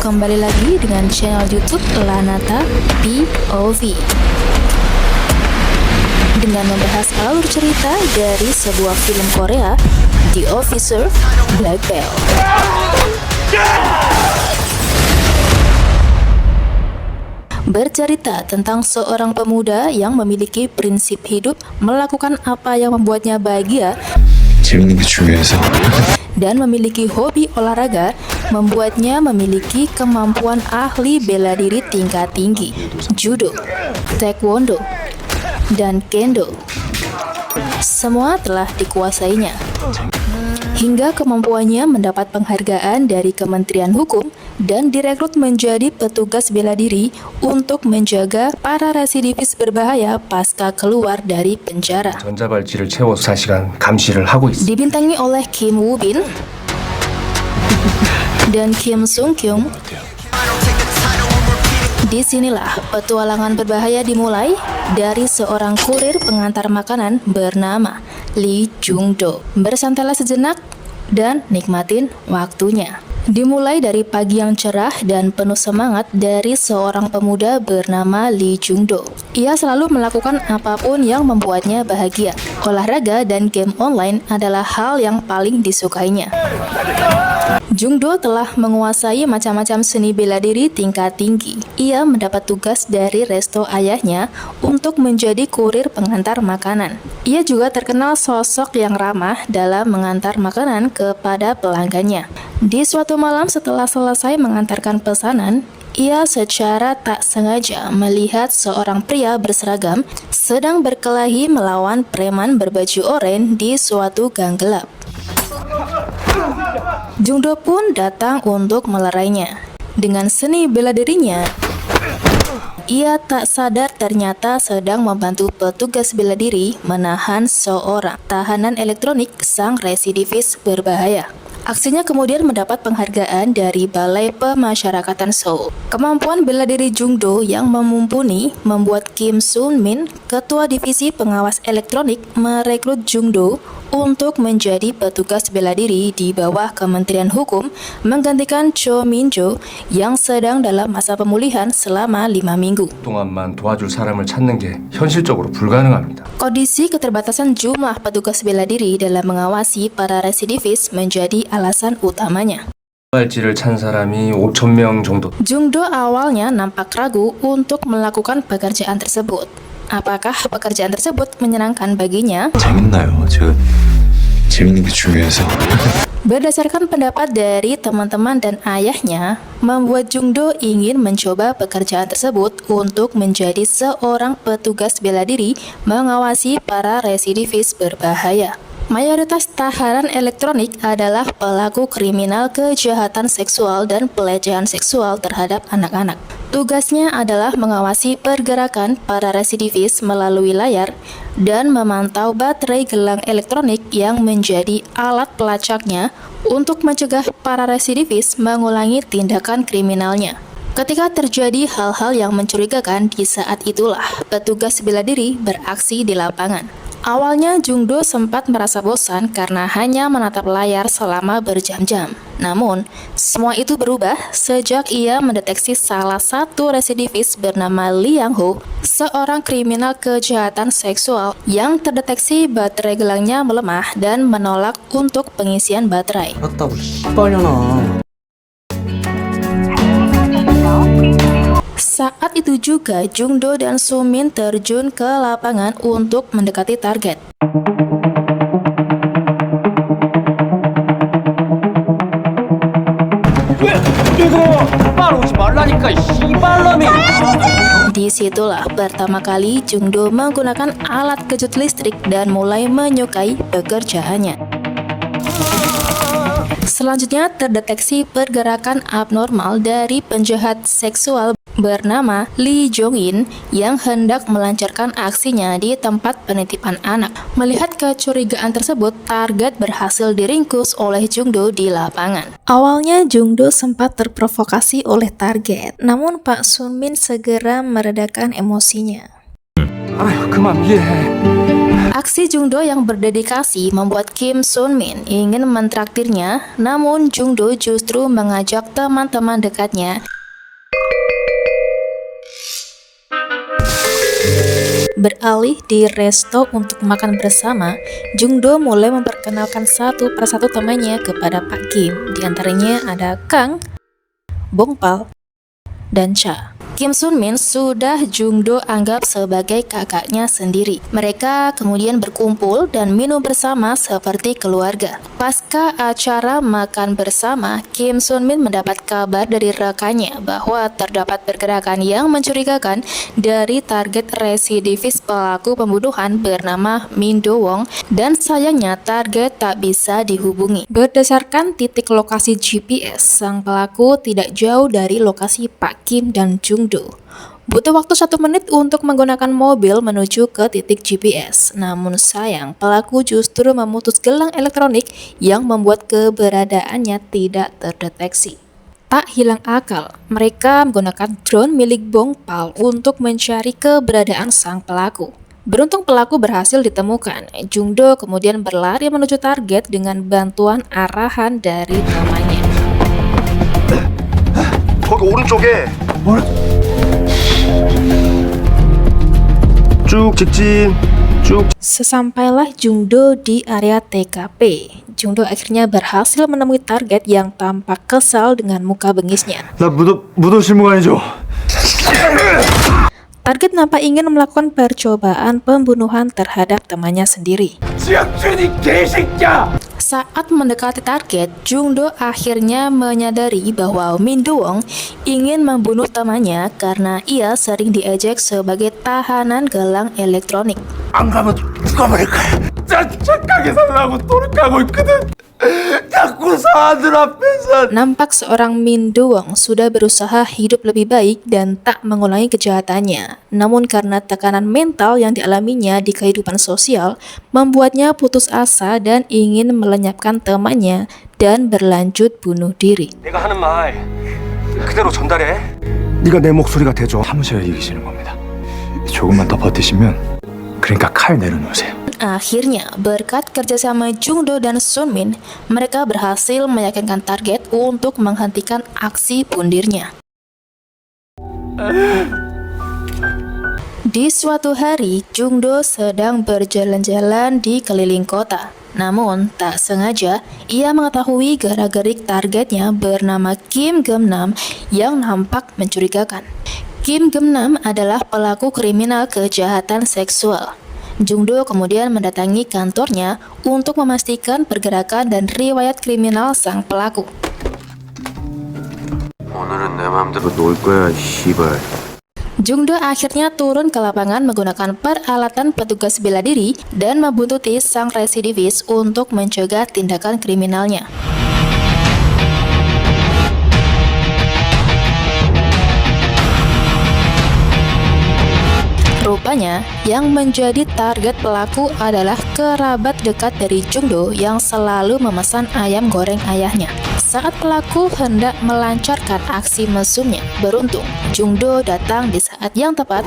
Kembali lagi dengan channel YouTube Lanata POV dengan membahas alur cerita dari sebuah film Korea, The Officer Black Belt. Bercerita tentang seorang pemuda yang memiliki prinsip hidup melakukan apa yang membuatnya bahagia dan memiliki hobi olahraga membuatnya memiliki kemampuan ahli bela diri tingkat tinggi, judo, taekwondo, dan kendo. Semua telah dikuasainya hingga kemampuannya mendapat penghargaan dari Kementerian Hukum dan direkrut menjadi petugas bela diri untuk menjaga para residivis berbahaya pasca keluar dari penjara. 전자발찌를 채워 4시간 감시를 하고 있습니다. Dibintangi oleh Kim Woo Bin dan Kim Sung Kyung. Disinilah petualangan berbahaya dimulai dari seorang kurir pengantar makanan bernama Lee Jung Do. Bersantailah sejenak dan nikmatin waktunya. Dimulai dari pagi yang cerah dan penuh semangat dari seorang pemuda bernama Lee Jung Do. Ia selalu melakukan apapun yang membuatnya bahagia. Olahraga dan game online adalah hal yang paling disukainya. Jung Do telah menguasai macam-macam seni bela diri tingkat tinggi. Ia mendapat tugas dari resto ayahnya untuk menjadi kurir pengantar makanan. Ia juga terkenal sosok yang ramah dalam mengantar makanan kepada pelanggannya. Di suatu malam setelah selesai mengantarkan pesanan, ia secara tak sengaja melihat seorang pria berseragam sedang berkelahi melawan preman berbaju oranye di suatu gang gelap. Jung Do pun datang untuk melerainya. Dengan seni bela dirinya, ia tak sadar ternyata sedang membantu petugas bela diri menahan seorang tahanan elektronik sang residivis berbahaya. Aksinya kemudian mendapat penghargaan dari Balai Pemasyarakatan Seoul. Kemampuan bela diri Jung Do yang mumpuni membuat Kim Sun Min, Ketua Divisi Pengawas Elektronik, merekrut Jung Do untuk menjadi petugas bela diri di bawah Kementerian Hukum, menggantikan Cho Min Jo yang sedang dalam masa pemulihan selama 5 minggu. 동안만 도와줄 사람을 찾는 게 현실적으로 불가능합니다. Kondisi keterbatasan jumlah petugas bela diri dalam mengawasi para residivis menjadi alasan utamanya. 발찌를 찬 사람이 5,000명 정도. Jung Do awalnya nampak ragu untuk melakukan pekerjaan tersebut. Apakah pekerjaan tersebut menyenangkan baginya? 재밌나요? 제가 재밌는 게 중요해서. Berdasarkan pendapat dari teman-teman dan ayahnya, membuat Jung Do ingin mencoba pekerjaan tersebut untuk menjadi seorang petugas bela diri mengawasi para residivis berbahaya. Mayoritas tahanan elektronik adalah pelaku kriminal kejahatan seksual dan pelecehan seksual terhadap anak-anak. Tugasnya adalah mengawasi pergerakan para residivis melalui layar dan memantau baterai gelang elektronik yang menjadi alat pelacaknya untuk mencegah para residivis mengulangi tindakan kriminalnya. Ketika terjadi hal-hal yang mencurigakan, di saat itulah petugas bela diri beraksi di lapangan. Awalnya Jung Do sempat merasa bosan karena hanya menatap layar selama berjam-jam. Namun, semua itu berubah sejak ia mendeteksi salah satu residivis bernama Lee Yang Ho, seorang kriminal kejahatan seksual yang terdeteksi baterai gelangnya melemah dan menolak untuk pengisian baterai. 알았다고 씨발려나. Saat itu juga Jung Do dan Soo Min terjun ke lapangan untuk mendekati target. Disitulah pertama kali Jung Do menggunakan alat kejut listrik dan mulai menyukai pekerjaannya. Selanjutnya terdeteksi pergerakan abnormal dari penjahat seksual bernama Lee Jong-in yang hendak melancarkan aksinya di tempat penitipan anak. Melihat kecurigaan tersebut, target berhasil diringkus oleh Jung Do di lapangan. Awalnya Jung Do sempat terprovokasi oleh target, namun Pak Sun Min segera meredakan emosinya. 아유, 그만 이해해. Aksi Jungdo yang berdedikasi membuat Kim Sun Min ingin mentraktirnya, namun Jungdo justru mengajak teman-teman dekatnya beralih di resto untuk makan bersama. Jungdo mulai memperkenalkan satu persatu temannya kepada Pak Kim. Di antaranya ada Kang, Bongpal, dan Cha. Kim Sun Min sudah Jungdo anggap sebagai kakaknya sendiri. Mereka kemudian berkumpul dan minum bersama seperti keluarga. Pasca acara makan bersama, Kim Sun Min mendapat kabar dari rekannya bahwa terdapat pergerakan yang mencurigakan dari target residivis pelaku pembunuhan bernama Min Do Wong, dan sayangnya target tak bisa dihubungi. Berdasarkan titik lokasi GPS, sang pelaku tidak jauh dari lokasi Pak Kim dan Jungdo. Butuh waktu 1 menit untuk menggunakan mobil menuju ke titik GPS. Namun sayang, pelaku justru memutus gelang elektronik yang membuat keberadaannya tidak terdeteksi. Tak hilang akal, mereka menggunakan drone milik Bongpal untuk mencari keberadaan sang pelaku. Beruntung pelaku berhasil ditemukan. Jungdo kemudian berlari menuju target dengan bantuan arahan dari temannya. 거기 오른쪽에 쭉 직진 쭉. Sesampailah Jungdo di area TKP, Jungdo akhirnya berhasil menemui target yang tampak kesal dengan muka bengisnya. 나 무도 실무관이죠. Target nampak ingin melakukan percobaan pembunuhan terhadap temannya sendiri. Saat mendekati target, Jungdo akhirnya menyadari bahwa Min Do Wong ingin membunuh temannya karena ia sering diejek sebagai tahanan gelang elektronik. 안 가면 죽어버릴 거야. 나 착하게 살라고 노력하고 있거든. 자꾸 사람들 앞에서. Nampak seorang Min Do Wong sudah berusaha hidup lebih baik dan tak mengulangi kejahatannya. Namun karena tekanan mental yang dialaminya di kehidupan sosial, membuatnya putus asa dan ingin melenyapkan temannya dan berlanjut bunuh diri. 내가 하는 말 그대로 전달해. 네가 내 목소리가 돼줘. 참으셔야 이기시는 겁니다. 조금만 더 버티시면, 그러니까 칼 내려놓으세요. Akhirnya, berkat kerjasama Jungdo dan Sun Min, mereka berhasil meyakinkan target untuk menghentikan aksi pundirnya. Di suatu hari, Jungdo sedang berjalan-jalan di keliling kota. Namun, tak sengaja, ia mengetahui gerak-gerik targetnya bernama Kim Geum-nam yang nampak mencurigakan. Kim Geum-nam adalah pelaku kriminal kejahatan seksual. Jungdo kemudian mendatangi kantornya untuk memastikan pergerakan dan riwayat kriminal sang pelaku. 오늘은 내 맘대로 놀 거야, 씨발. Jungdo akhirnya turun ke lapangan menggunakan peralatan petugas bela diri dan membuntuti sang residivis untuk mencegah tindakan kriminalnya. Rupanya, yang menjadi target pelaku adalah kerabat dekat dari Jungdo yang selalu memesan ayam goreng ayahnya. Saat pelaku hendak melancarkan aksi mesumnya, beruntung Jungdo datang di saat yang tepat.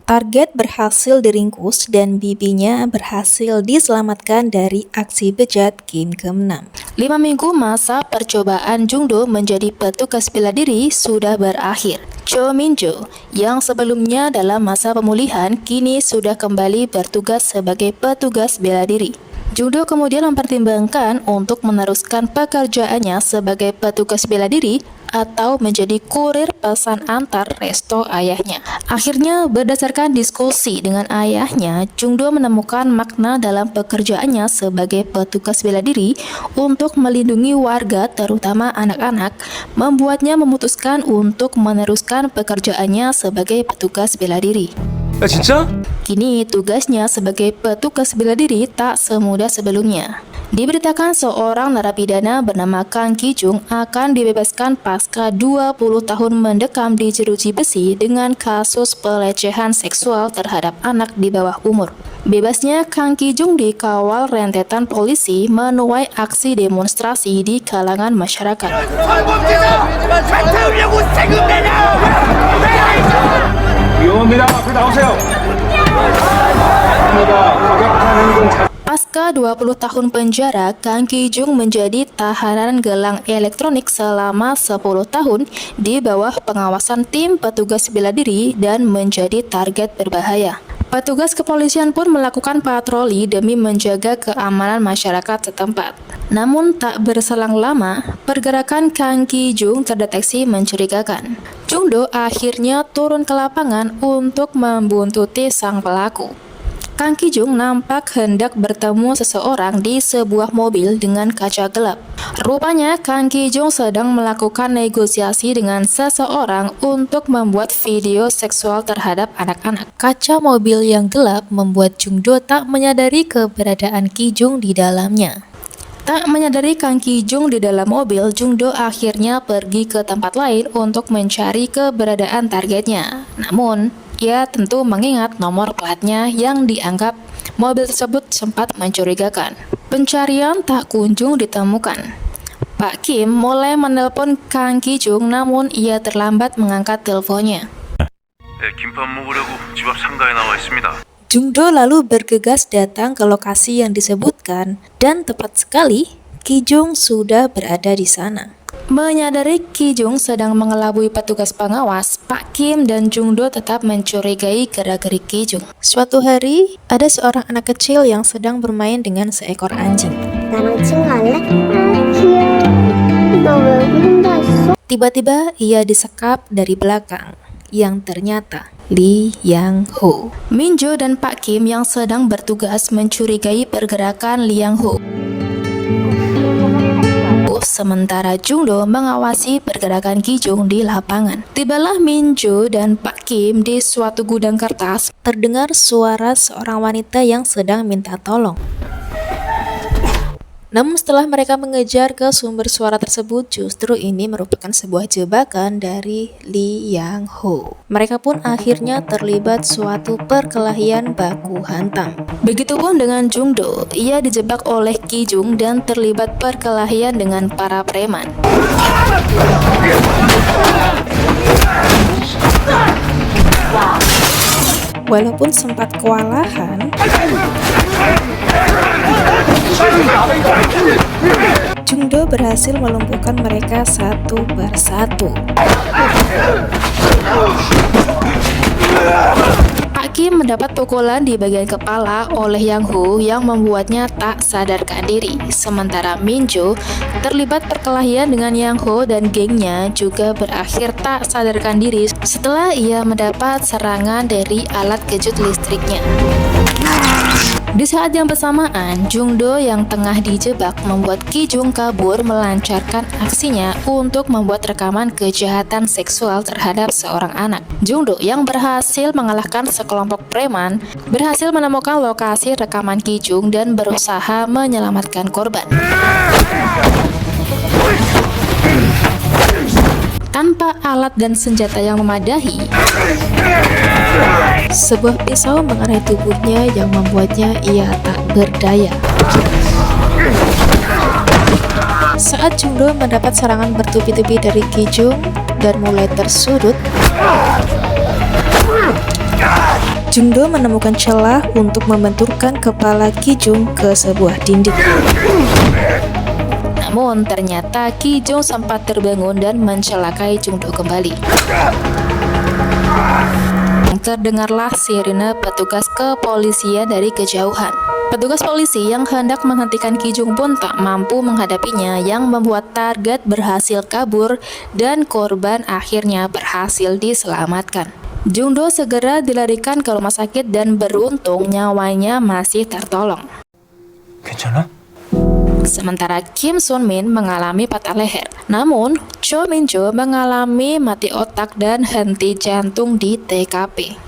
Target berhasil diringkus dan bibinya berhasil diselamatkan dari aksi bejat Kim Geum-nam. 5 minggu masa percobaan Jungdo menjadi petugas bela diri sudah berakhir. Cho Min-jo yang sebelumnya dalam masa pemulihan kini sudah kembali bertugas sebagai petugas bela diri. Jungdo kemudian mempertimbangkan untuk meneruskan pekerjaannya sebagai petugas bela diri atau menjadi kurir pesan antar resto ayahnya. Akhirnya, berdasarkan diskusi dengan ayahnya, Jungdo menemukan makna dalam pekerjaannya sebagai petugas bela diri untuk melindungi warga, terutama anak-anak, membuatnya memutuskan untuk meneruskan pekerjaannya sebagai petugas bela diri. 야 진짜? Kini tugasnya sebagai petugas bela diri tak semudah sebelumnya. Diberitakan seorang narapidana bernama Kang Ki-jung akan dibebaskan pasca 20 tahun mendekam di jeruji besi dengan kasus pelecehan seksual terhadap anak di bawah umur. Bebasnya Kang Ki-jung dikawal rentetan polisi menuai aksi demonstrasi di kalangan masyarakat. 위험합니다. 앞으로 나오세요. Setelah 20 tahun penjara, Kang Ki-jung menjadi tahanan gelang elektronik selama 10 tahun di bawah pengawasan tim petugas bela diri dan menjadi target berbahaya. Petugas kepolisian pun melakukan patroli demi menjaga keamanan masyarakat setempat. Namun tak berselang lama, pergerakan Kang Ki-jung terdeteksi mencurigakan. Jung-do akhirnya turun ke lapangan untuk membuntuti sang pelaku. Kang Ki-jung nampak hendak bertemu seseorang di sebuah mobil dengan kaca gelap. Rupanya Kang Ki-jung sedang melakukan negosiasi dengan seseorang untuk membuat video seksual terhadap anak-anak. Kaca mobil yang gelap membuat Jung-do tak menyadari keberadaan Ki-jung di dalamnya. Tak menyadari Kang Ki-jung di dalam mobil, Jung-do akhirnya pergi ke tempat lain untuk mencari keberadaan targetnya. Namun, ia tentu mengingat nomor platnya yang dianggap mobil tersebut sempat mencurigakan. Pencarian tak kunjung ditemukan. Pak Kim mulai menelpon Kang Ki-jung, namun ia terlambat mengangkat teleponnya. 김밥 먹으려고 집 앞 상가에 나와 있습니다. Jung-do lalu bergegas datang ke lokasi yang disebutkan dan tepat sekali Ki-jung sudah berada di sana. Menyadari Ki-jung sedang mengelabui petugas pengawas, Pak Kim dan Jung-do tetap mencurigai gerak-gerik Ki-jung. Suatu hari, ada seorang anak kecil yang sedang bermain dengan seekor anjing. 나랑 친구할래? 귀여워. 너 왜 여기 혼자 있어? Tiba-tiba ia disekap dari belakang, yang ternyata Lee Yang-ho. Min-jo dan Pak Kim yang sedang bertugas mencurigai pergerakan Lee Yang-ho. Sementara Jung-do mengawasi pergerakan Ki-jung di lapangan. Tibalah Min-jo dan Pak Kim di suatu gudang kertas. Terdengar suara seorang wanita yang sedang minta tolong. Namun setelah mereka mengejar ke sumber suara tersebut, justru ini merupakan sebuah jebakan dari Lee Yang-ho. Mereka pun akhirnya terlibat suatu perkelahian baku hantam. Begitupun dengan Jung-do, ia dijebak oleh Ki-jung dan terlibat perkelahian dengan para preman. Walaupun sempat kewalahan, Jung-do berhasil melumpuhkan mereka satu persatu. Pak Kim mendapat pukulan di bagian kepala oleh Yang-ho yang membuatnya tak sadarkan diri. Sementara Min-jo terlibat perkelahian dengan Yang-ho dan gengnya juga berakhir tak sadarkan diri setelah ia mendapat serangan dari alat kejut listriknya. Di saat yang bersamaan, Jung-do yang tengah dijebak membuat Ki-jung kabur melancarkan aksinya untuk membuat rekaman kejahatan seksual terhadap seorang anak. Jung-do yang berhasil mengalahkan sekelompok preman berhasil menemukan lokasi rekaman Ki-jung dan berusaha menyelamatkan korban. Tanpa alat dan senjata yang memadahi, sebuah pisau mengenai tubuhnya yang membuatnya ia tak berdaya. Saat Jung-do mendapat serangan bertubi-tubi dari Ki-jung dan mulai tersudut, Jung-do menemukan celah untuk membenturkan kepala Ki-jung ke sebuah dinding. Namun ternyata Ki-jung sempat terbangun dan mencelakai Jung-do kembali. Terdengarlah sirine petugas kepolisian dari kejauhan. Petugas polisi yang hendak menghentikan Ki-jung pun tak mampu menghadapinya, yang membuat target berhasil kabur dan korban akhirnya berhasil diselamatkan. Jung-do segera dilarikan ke rumah sakit dan beruntung nyawanya masih tertolong. 괜찮아? Sementara Kim Sun-min mengalami patah leher. Namun, Cho Min-jo mengalami mati otak dan henti jantung di TKP.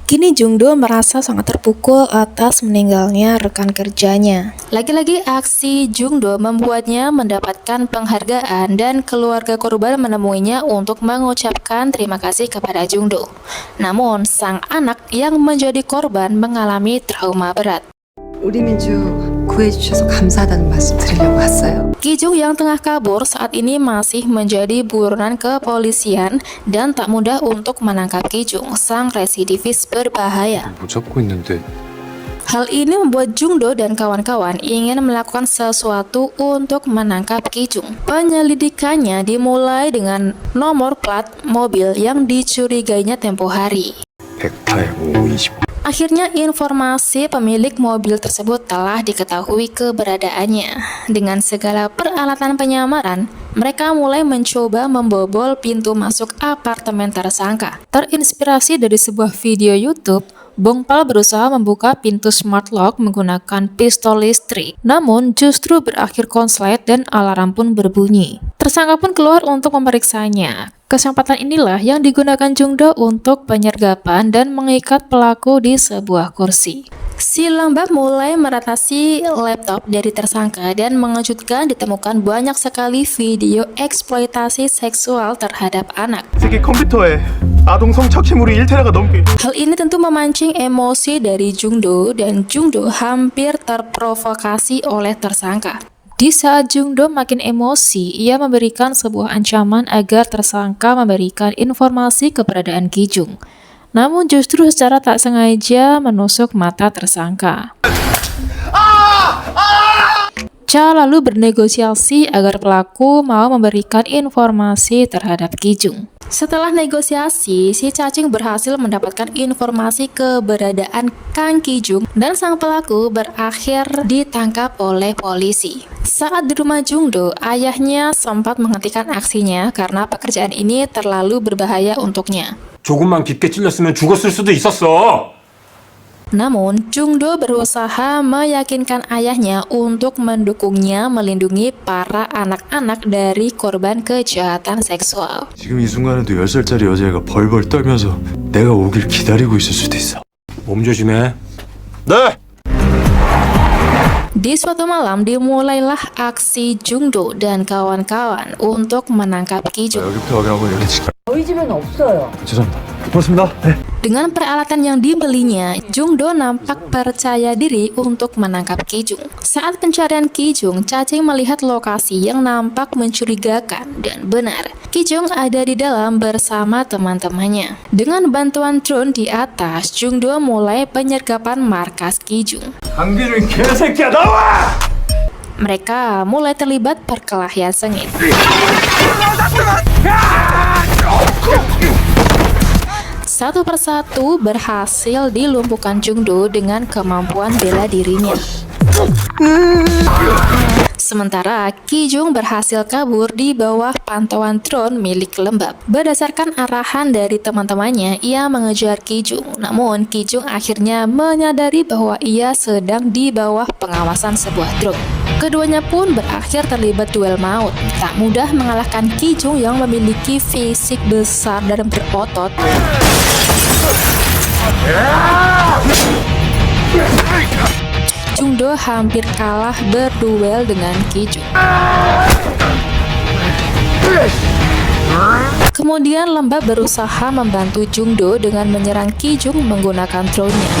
Kini Jung-do merasa sangat terpukul atas meninggalnya rekan kerjanya. Lagi-lagi aksi Jung-do membuatnya mendapatkan penghargaan dan keluarga korban menemuinya untuk mengucapkan terima kasih kepada Jung-do. Namun, sang anak yang menjadi korban mengalami trauma berat. 우리 민주 구해주셔서 감사하다는 말씀 드리려고 왔어요. Kijung yang tengah kabur saat ini masih menjadi buronan kepolisian dan tak mudah untuk menangkap Kijung, sang residivis berbahaya. 못 잡고 있는데 Hal ini membuat Jungdo dan kawan-kawan ingin melakukan sesuatu untuk menangkap Kijung. Penyelidikannya dimulai dengan nomor plat mobil yang dicurigainya tempo hari. 108, 525 Akhirnya informasi pemilik mobil tersebut telah diketahui keberadaannya. Dengan segala peralatan penyamaran, mereka mulai mencoba membobol pintu masuk apartemen tersangka. Terinspirasi dari sebuah video YouTube, Bong Pal berusaha membuka pintu smart lock menggunakan pistol listrik. Namun justru berakhir konslet dan alarm pun berbunyi. Tersangka pun keluar untuk memeriksanya. Kesempatan inilah yang digunakan Jungdo untuk penyergapan dan mengikat pelaku di sebuah kursi. Si lembab mulai meratasi laptop dari tersangka dan mengejutkan ditemukan banyak sekali video eksploitasi seksual terhadap anak. 세계 컴퓨터에 아동 성착취물이 1테라가 넘게. Hal ini tentu memancing emosi dari Jungdo dan Jungdo hampir terprovokasi oleh tersangka. Di saat Jungdo makin emosi, ia memberikan sebuah ancaman agar tersangka memberikan informasi keberadaan Kijung. Namun justru secara tak sengaja menusuk mata tersangka. Cha lalu bernegosiasi agar pelaku mau memberikan informasi terhadap Kijung. Setelah negosiasi, si cacing berhasil mendapatkan informasi keberadaan Kang Kijung dan sang pelaku berakhir ditangkap oleh polisi. Saat di rumah Jungdo, ayahnya sempat menghentikan aksinya karena pekerjaan ini terlalu berbahaya untuknya. 조금만 깊게 찔렸으면 죽었을 수도 있었어. Namun, Jungdo berusaha meyakinkan ayahnya untuk mendukungnya melindungi para anak-anak dari korban kejahatan seksual. 지금 이 순간에도 10살짜리 여자애가 벌벌 떨면서 내가 오길 기다리고 있을 수도 있어. 몸 조심해. 네. Di suatu malam dimulailah aksi Jungdo dan kawan-kawan untuk menangkap Kijung. 여기부터 확인하고 여기 지금. 저희 집에는 없어요. 죄송합니다. 고맙습니다. 네. Dengan peralatan yang dibelinya, Jungdo nampak percaya diri untuk menangkap Kijung. Saat pencarian Kijung, cacing melihat lokasi yang nampak mencurigakan dan benar. Kijung ada di dalam bersama teman-temannya. Dengan bantuan drone di atas, Jungdo mulai penyergapan markas Kijung. 강기준 개새끼야 나와! Mereka mulai terlibat perkelahian sengit. Satu persatu berhasil dilumpuhkan Jungdo dengan kemampuan bela dirinya. Sementara Kijung berhasil kabur di bawah pantauan drone milik lembab. Berdasarkan arahan dari teman-temannya, ia mengejar Kijung. Namun Kijung akhirnya menyadari bahwa ia sedang di bawah pengawasan sebuah drone. Keduanya pun berakhir terlibat duel maut. Tak mudah mengalahkan Kijung yang memiliki fisik besar dan berotot. Jungdo hampir kalah berduel dengan Kijung. Kemudian lembab berusaha membantu Jungdo dengan menyerang Kijung menggunakan drone-nya.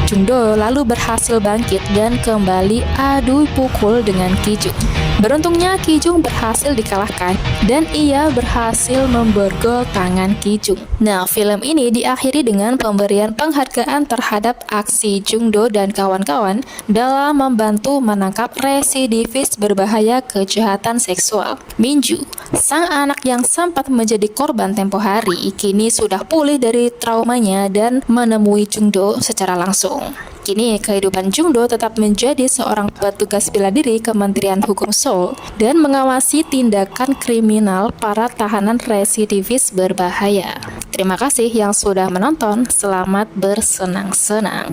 Jungdo lalu berhasil bangkit dan kembali adu pukul dengan Kijung. Beruntungnya Kijung berhasil dikalahkan dan ia berhasil memborgol tangan Kijung. Nah, film ini diakhiri dengan pemberian penghargaan terhadap aksi Jungdo dan kawan-kawan dalam membantu menangkap residivis berbahaya kejahatan seksual. Minju, sang anak yang sempat menjadi korban tempo hari, kini sudah pulih dari traumanya dan menemui Jungdo secara langsung. Kini kehidupan Jungdo tetap menjadi seorang petugas bela diri Kementerian Hukum Seoul dan mengawasi tindakan kriminal para tahanan residivis berbahaya. Terima kasih yang sudah menonton, selamat bersenang-senang.